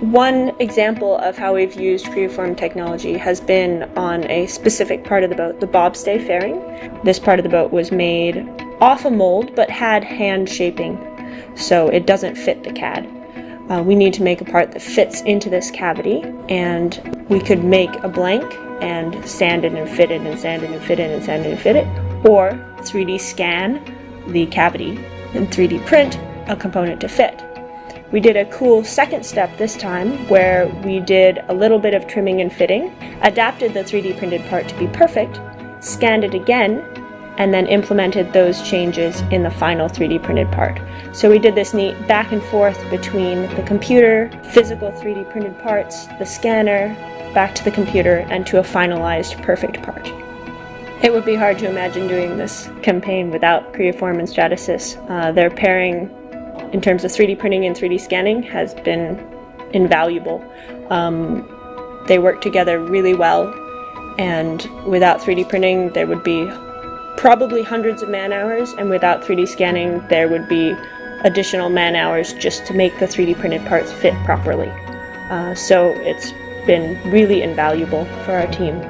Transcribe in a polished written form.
One example of how we've used Creaform technology has been on a specific part of the boat, the bobstay fairing. This part of the boat was made off a mold but had hand shaping, so it doesn't fit the CAD. We need to make a part that fits into this cavity, and we could make a blank and sand it and fit it and sand it and fit it and sand it and fit it, or 3D scan the cavity and 3D print a component to fit. We did a cool second step this time where we did a little bit of trimming and fitting, adapted the 3D printed part to be perfect, scanned it again, and then implemented those changes in the final 3D printed part. So we did this neat back and forth between the computer, physical 3D printed parts, the scanner, back to the computer, and to a finalized perfect part. It would be hard to imagine doing this campaign without Creaform and Stratasys. Their pairing in terms of 3D printing and 3D scanning has been invaluable. They work together really well, and without 3D printing there would be probably hundreds of man hours, and without 3D scanning there would be additional man hours just to make the 3D printed parts fit properly. So it's been really invaluable for our team.